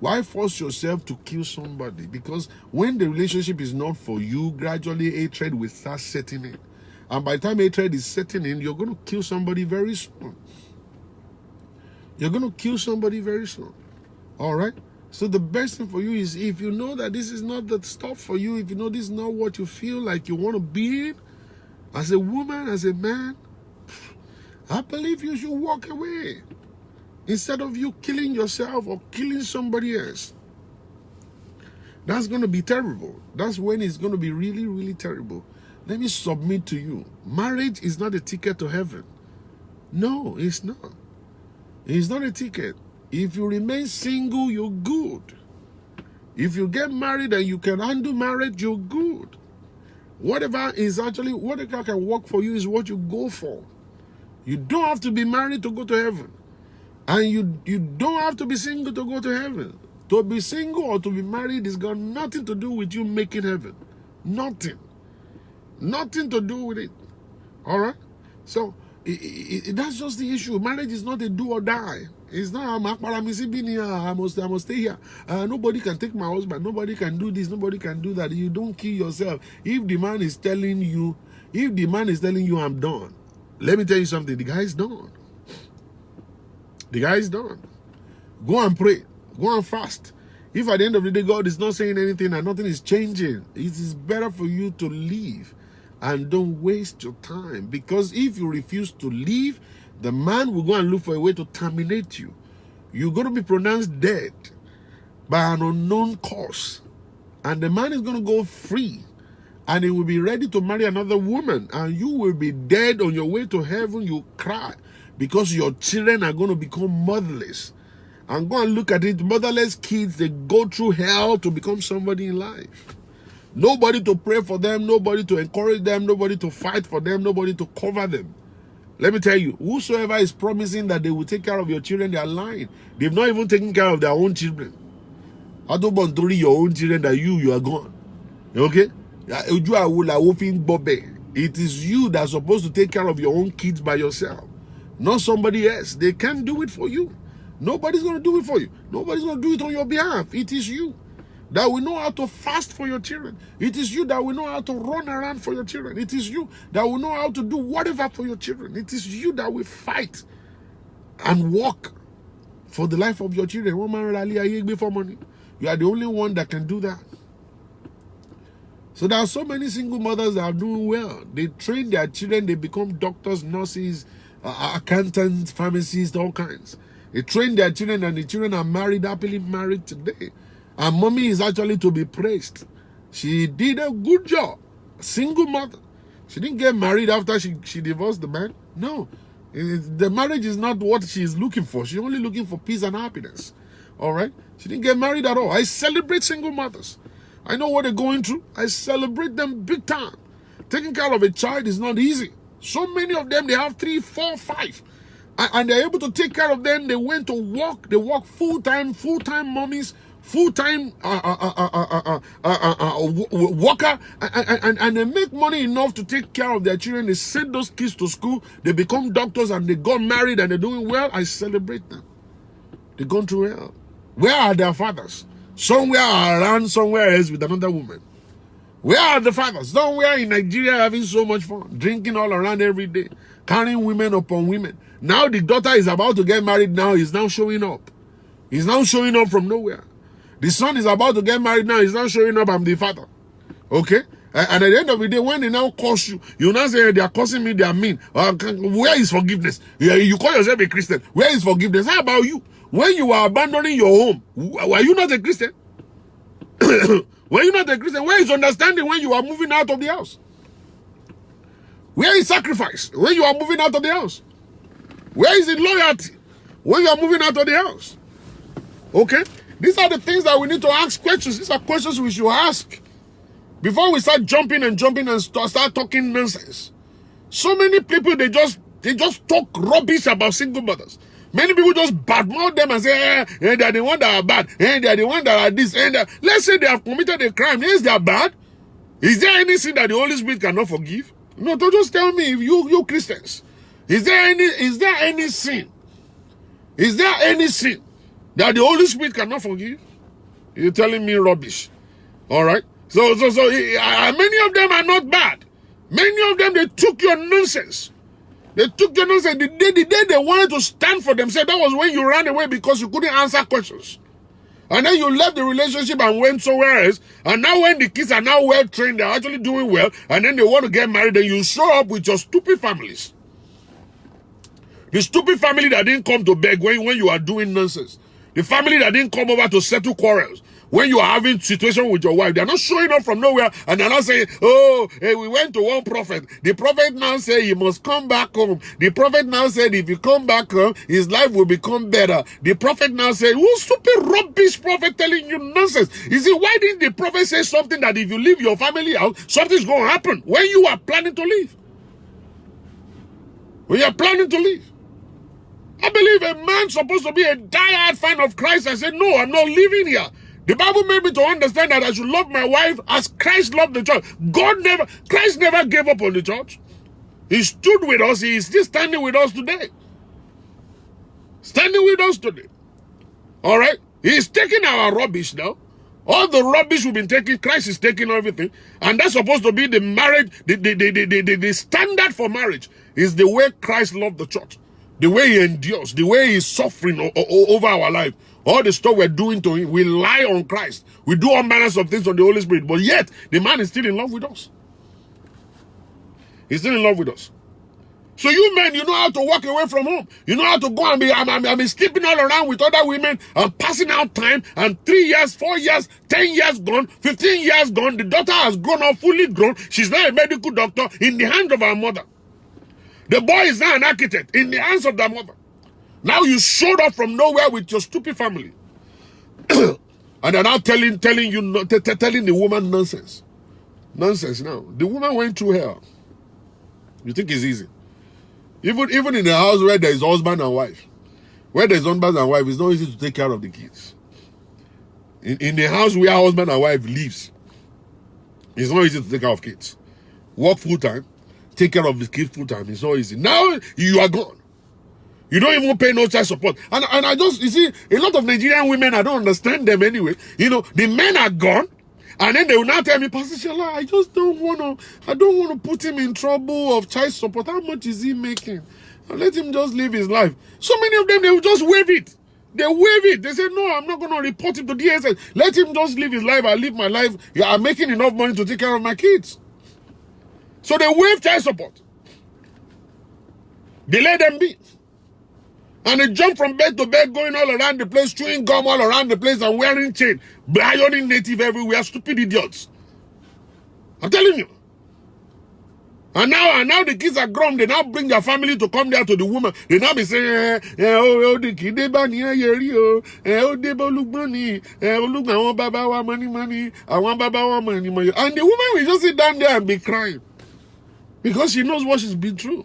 Why force yourself to kill somebody? Because when the relationship is not for you, gradually hatred will start setting in. And by the time hatred is setting in, you're going to kill somebody very soon. You're going to kill somebody very soon. All right? So the best thing for you is, if you know that this is not the stuff for you, if you know this is not what you feel like you want to be in, as a woman, as a man, I believe you should walk away. Instead of you killing yourself or killing somebody else. That's going to be terrible. That's when it's going to be really, really terrible. Let me submit to you. Marriage is not a ticket to heaven. No, it's not. It's not a ticket. If you remain single, you're good. If you get married and you can handle marriage, you're good. Whatever can work for you is what you go for. You don't have to be married to go to heaven. And you don't have to be single to go to heaven. To be single or to be married has got nothing to do with you making heaven. Nothing. Nothing to do with it. All right? So, that's just the issue. Marriage is not a do or die. It's not, I must stay here. Nobody can take my husband. Nobody can do this. Nobody can do that. You don't kill yourself. If the man is telling you, I'm done, let me tell you something. The guy is done. The guy is done. Go and pray. Go and fast. If at the end of the day God is not saying anything and nothing is changing, it is better for you to leave and don't waste your time. Because if you refuse to leave, the man will go and look for a way to terminate you. You're going to be pronounced dead by an unknown cause. And the man is going to go free. and he will be ready to marry another woman, and you will be dead on your way to heaven. You cry because your children are going to become motherless. And go and look at it. Motherless kids, they go through hell to become somebody in life. Nobody to pray for them, nobody to encourage them, nobody to fight for them, nobody to cover them. Let me tell you, whosoever is promising that they will take care of your children, they are lying. They've not even taken care of their own children. I don't want to read your own children that you are gone. Okay? It is you that's supposed to take care of your own kids by yourself, not somebody else. They can't do it for you. Nobody's going to do it for you. Nobody's going to do it on your behalf. It is you that will know how to fast for your children. It is you that will know how to run around for your children. It is you that will know how to do whatever for your children. It is you that will fight and work for the life of your children. You are the only one that can do that. So there are so many single mothers that are doing well. They train their children. They become doctors, nurses, accountants, pharmacists, all kinds. They train their children, and the children are married, happily married today. And mommy is actually to be praised. She did a good job. Single mother. She didn't get married after she divorced the man. No. The marriage is not what she is looking for. She's only looking for peace and happiness. All right? She didn't get married at all. I celebrate single mothers. I know what they're going through. I celebrate them big time. Taking care of a child is not easy. So many of them, they have 3, 4, 5. And they're able to take care of them. They went to work. They work full-time mommies, full-time worker. And they make money enough to take care of their children. They send those kids to school. They become doctors and they got married and they're doing well. I celebrate them. They're going through hell. Where are their fathers? Somewhere around somewhere else with another woman. Where are the fathers? Somewhere in Nigeria having so much fun, drinking all around every day, carrying women upon women. Now the daughter is about to get married now. He's now showing up. He's now showing up from nowhere. The son is about to get married now. He's now showing up. I'm the father. Okay? And at the end of the day, when they now curse you, you now say, they are cursing me, they are mean. Where is forgiveness? You call yourself a Christian. Where is forgiveness? How about you? When you were abandoning your home, were you not a Christian? Were you not a Christian? Where is understanding when you are moving out of the house? Where is sacrifice when you are moving out of the house? Where is the loyalty when you are moving out of the house? Okay? These are the things that we need to ask questions. These are questions we should ask before we start jumping and start talking nonsense. So many people, they just talk rubbish about single mothers. Many people just badmouth them and say, they are the ones that are bad, they are the ones that are this, and that. Let's say they have committed a crime. Yes, they are bad. Is there any sin that the Holy Spirit cannot forgive? No, don't just tell me, you Christians. Is there any sin? Is there any sin that the Holy Spirit cannot forgive? You're telling me rubbish. All right? So many of them are not bad. Many of them, they took your nonsense. They took your nonsense. The day they wanted to stand for themselves, that was when you ran away because you couldn't answer questions. And then you left the relationship and went somewhere else. And now when the kids are now well trained, they're actually doing well, and then they want to get married, then you show up with your stupid families. The stupid family that didn't come to beg when you are doing nonsense. The family that didn't come over to settle quarrels. When you are having situation with your wife, they're not showing up from nowhere and they're not saying, oh, hey, we went to one prophet. The prophet now said he must come back home. The prophet now said if you come back home, his life will become better. The prophet now said, who's stupid rubbish prophet telling you nonsense? You see, why didn't the prophet say something that if you leave your family out, something's going to happen when you are planning to leave? When you are planning to leave. I believe a man supposed to be a diehard fan of Christ and say, no, I'm not living here. The Bible made me to understand that I should love my wife as Christ loved the church. Christ never gave up on the church. He stood with us. He is still standing with us today. Standing with us today. All right? He is taking our rubbish now. All the rubbish we've been taking, Christ is taking everything. And that's supposed to be the marriage, the standard for marriage is the way Christ loved the church. The way he endures, the way he's suffering over our life. All the stuff we're doing to him, we lie on Christ. We do all manners of things on the Holy Spirit. But yet, the man is still in love with us. He's still in love with us. So you men, you know how to walk away from home. You know how to go and be sleeping all around with other women and passing out time. And 3 years, 4 years, 10 years gone, 15 years gone. The daughter has grown up, fully grown. She's now a medical doctor in the hands of her mother. The boy is now an architect in the hands of their mother. Now you showed up from nowhere with your stupid family. And they're now telling the woman nonsense. Nonsense now. The woman went through hell. You think it's easy? Even in a house where there is husband and wife. Where there is husband and wife, it's not easy to take care of the kids. In the house where husband and wife lives, it's not easy to take care of kids. Work full time, take care of the kids full time. It's not easy. Now you are gone. You don't even pay no child support. And I just, you see, a lot of Nigerian women, I don't understand them anyway. You know, the men are gone. And then they will now tell me, Pastor Shola, I don't want to put him in trouble of child support. How much is he making? And let him just live his life. So many of them, they will just waive it. They waive it. They say, no, I'm not going to report him to DSS. Let him just live his life. I live my life. Yeah, I'm making enough money to take care of my kids. So they waive child support. They let them be. And they jump from bed to bed, going all around the place, chewing gum all around the place and wearing chain. Ironing native everywhere, stupid idiots. I'm telling you. And now the kids are grown. They now bring their family to come there to the woman. They now be saying, the kid, they ban here, they money, I want baba money, I want baba money. And the woman will just sit down there and be crying. Because she knows what she's been through.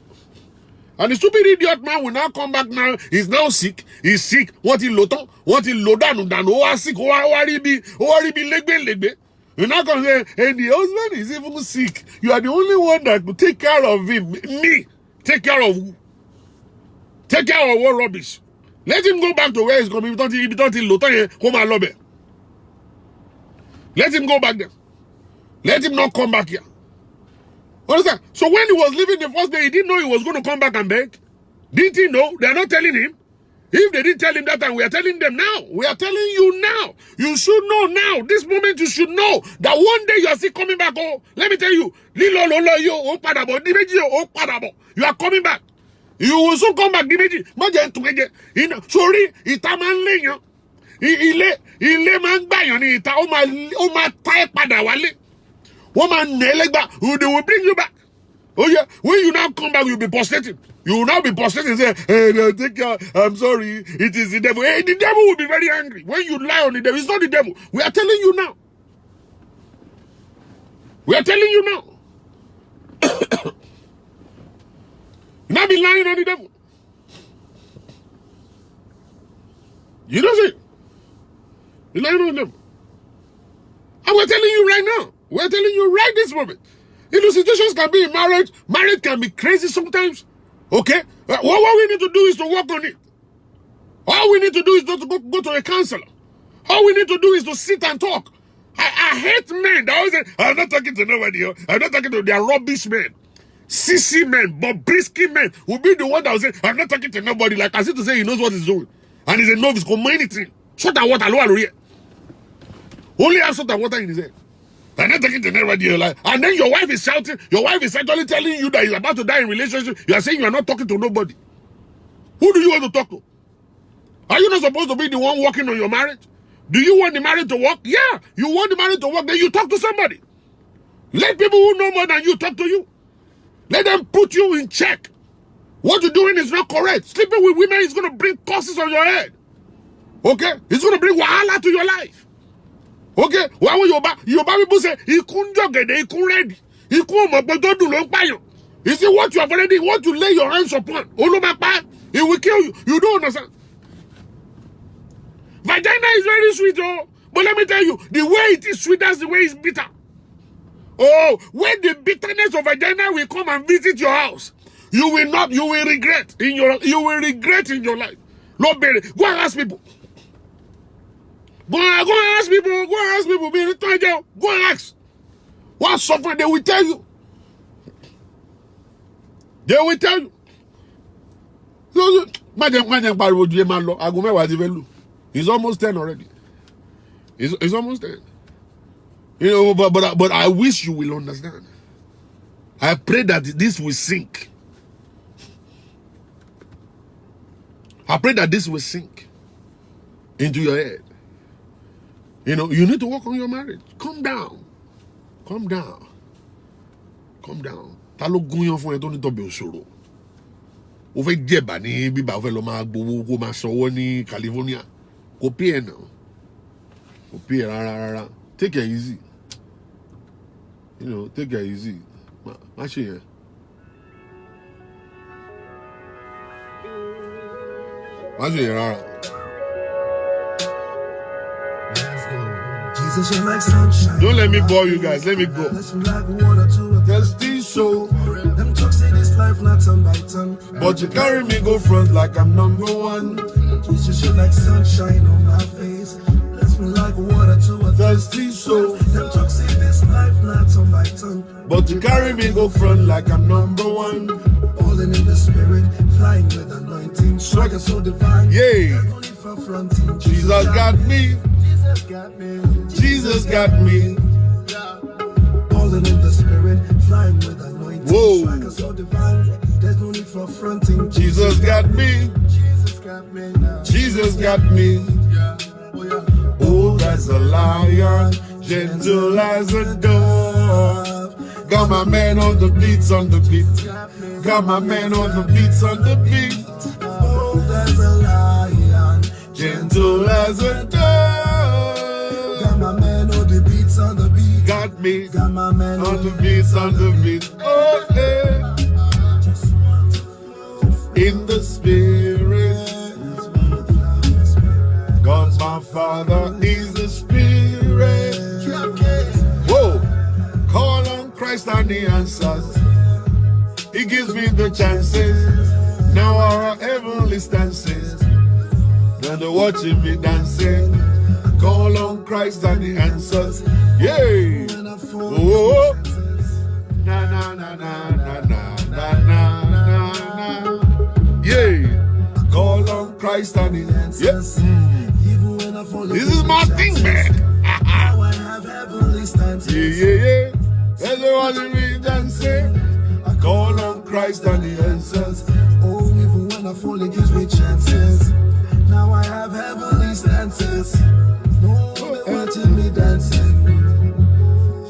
And the stupid idiot man will now come back now. He's now sick. He's sick. What he load down. Oh, sick. Oh, legbe. You now come say, hey, the husband is even sick. You are the only one that could take care of him. Me. Take care of who? Take care of what rubbish? Let him go back to where he's coming. Let him go back there. Let him not come back here. Understand? So when he was leaving the first day, he didn't know he was going to come back and beg. Didn't he know? They are not telling him. If they didn't tell him that time, we are telling them now. We are telling you now. You should know now. This moment you should know that one day you are still coming back. Oh, let me tell you. You are coming back. You will soon come back. Sorry, itaman ile man gbayan ni ita o ma ta padà wálé. Woman, they will bring you back. Oh yeah, when you now come back, you'll be prostrating. You will now be prostrating and say, hey, take care, I'm sorry, it is the devil. Hey, the devil will be very angry. When you lie on the devil, it's not the devil. We are telling you now. We are telling you now. You not be lying on the devil. You don't say. You're lying on the devil. And we're telling you right now. We're telling you right this moment. You know, situations can be in marriage. Marriage can be crazy sometimes. Okay? What we need to do is to work on it. All we need to do is not to go to a counselor. All we need to do is to sit and talk. I hate men that always say, I'm not talking to nobody. I'm not talking to their rubbish men. Sissy men, Bobrisky men will be the one that will say, I'm not talking to nobody. Like as if to say he knows what he's doing. And he's a novice, come anything. Salt and water, only have salt and water in his head. I'm not talking to anybody. Like, and then your wife is shouting. Your wife is actually telling you that he's about to die in relationship. You are saying you are not talking to nobody. Who do you want to talk to? Are you not supposed to be the one working on your marriage? Do you want the marriage to work? Yeah, you want the marriage to work. Then you talk to somebody. Let people who know more than you talk to you. Let them put you in check. What you're doing is not correct. Sleeping with women is going to bring curses on your head. Okay? It's going to bring wahala to your life. Okay? Why would Yoruba people say, he couldn't jogede, he couldn't ready. He couldn't. You see what you have already, what you lay your hands upon. It will kill you. You don't understand. Vagina is very sweet, oh. But let me tell you, the way it is sweet, that's the way it's bitter. Oh, when the bitterness of vagina will come and visit your house, you will regret in your life. Not bury. Go and ask people. Go and ask people. Go and ask. What suffering, they will tell you. They will tell you. It's almost 10 already. It's almost 10. You know, but I wish you will understand. I pray that this will sink. I pray that this will sink into your head. You know, you need to work on your marriage. Calm down. Calm down. Calm down. Ta ló gúnyán fún ẹ tó ní tọ́bẹ̀ òṣòro? O fẹ́ jẹ̀bà ní bíbá o fẹ́ lọ máa gbowó kó máa sanwó ní California. Kò pay ẹ náà. Kò pay ẹ rárá. Take it easy. You know, take it easy. Má ṣe yẹn. Má ṣe yẹn rárá. Jesus, you're like sunshine. Don't let me bore you guys. Let me go. Bless me like water to a Thirsty soul. Them talk say this life not turn by turn, But you carry me go front like I'm number one. Jesus, you're like sunshine on my face. Bless me like water to a Thirsty soul. Them talk say this life not turn by turn, But you carry me go front like I'm number one. falling in the spirit, flying with anointing, swagger so divine. Yay. There's no need for fronting. Jesus got me. Jesus got me. Jesus got me. Falling in the spirit, flying with anointing, Whoa. swagger so divine. There's no need for fronting. Jesus got me. Jesus got me now. Jesus got me. Old as a lion, gentle as a dove. Got my man on the beats, on the beat. Got my man on the beats, on the beat. Bold as a lion, Gentle as a dove. got my man on the beats on the beat. Got me Got my man on the beats, on the beat. Oh, yeah. In the spirit. God, my Father, is the Spirit. Whoa. Call on Christ and He answers. He gives me the chances. Now our heavenly stances. When they're watching me dancing. Call on Christ and He answers. Yay. Oh. Na na na na na na na na na na. Yay. Call on Christ and He answers. This is my thing, man. Now I have heavenly stances. Yeah. Everyone me dancing. I Call on Christ and He answers. Oh, even when I fall, it gives me chances. Now I have heavenly stances. No one watching me dancing.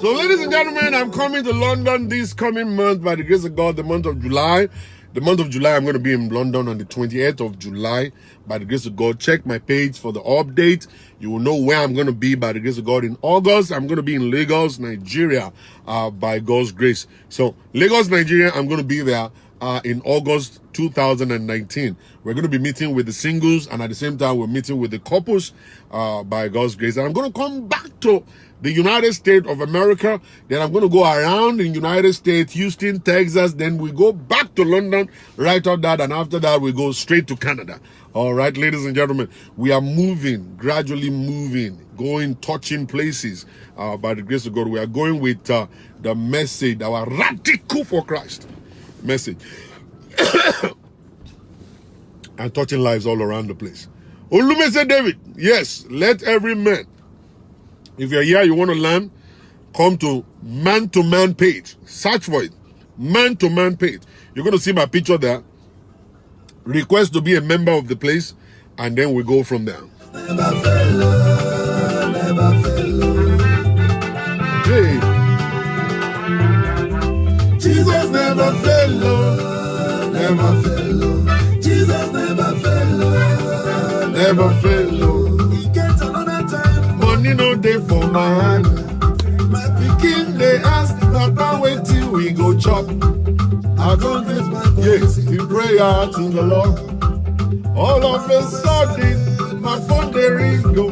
So, ladies and gentlemen, I'm coming to London this coming month by the grace of God, the month of July. The month of July, I'm going to be in London on the 28th of July. By the grace of God, check my page for the update. You will know where I'm going to be by the grace of God. In August, I'm going to be in Lagos, Nigeria, by God's grace. So, Lagos, Nigeria, I'm going to be there in August 2019. We're going to be meeting with the singles, and at the same time, we're meeting with the couples by God's grace. And I'm going to come back to the United States of America. Then I'm going to go around in United States, Houston, Texas. Then we go back to London right after that. And after that, we go straight to Canada. All right, ladies and gentlemen, we are moving, gradually moving, going, touching places by the grace of God. We are going with the message, our radical for Christ message. And touching lives all around the place. Olumese David, yes, let every man. If you're here, you want to learn, come to man page. Search for it. Man page. You're going to see my picture there. Request to be a member of the place, and then we go from there. Never fell low, never fell low. Hey. Jesus never fell low, never fell low. Jesus never fell low, Never fail low. He gets another time. Money no day for my hand. My Pikin they ask, Papa wait till we go chop. I don't get my voice in prayer to the Lord. All of a sudden, my phone they ring go.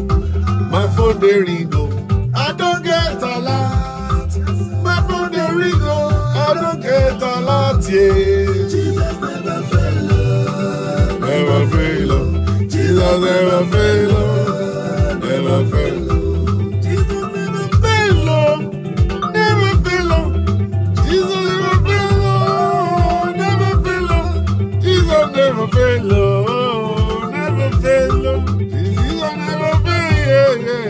My phone they ring go. I don't get a lot. My phone they ring go. I don't get a lot, yeah. Jesus never fell low, Never fail, oh. Jesus never fail, oh. Never fail, oh. Jesus never Fail, oh. Never fail, oh. Jesus never fail, oh. Never fail, oh. Jesus never fail, oh. Never fail, oh. Jesus never fail, yeah,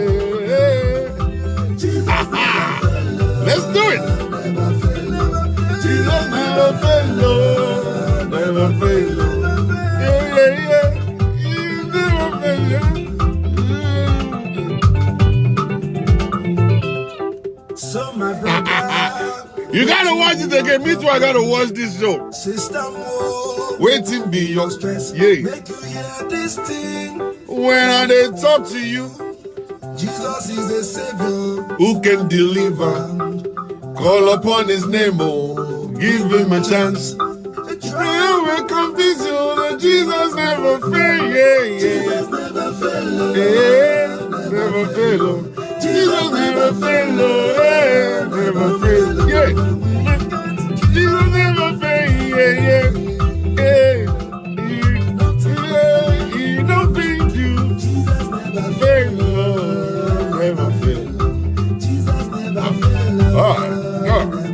yeah. Jesus never fell low, Let's do it. never fell low. Jesus never fail, oh. Never fail, oh. Yeah. You gotta watch it again. Me too, I gotta watch this show. Sister Mo, Waiting be your stress. yeah. Make you hear this thing. When they talk to you, Jesus is the Savior. who can deliver? Call upon his name, oh, give him a chance. Trial will come this you, Jesus never fail, yeah, yeah. Jesus never fail. Yeah, never fail, oh. Jesus never fail, oh, yeah, never fail, yeah. Jesus never fail, yeah, yeah, yeah. He don't think you Jesus never fail, oh, never fail. Jesus never fail. All right, go.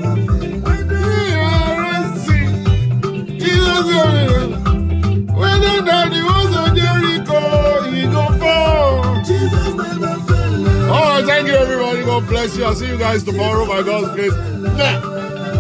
When the daddy was on Jericho, he go fall. Jesus never fail. All right, thank you, everybody. God bless you. I'll see you guys tomorrow by God's grace. Nah.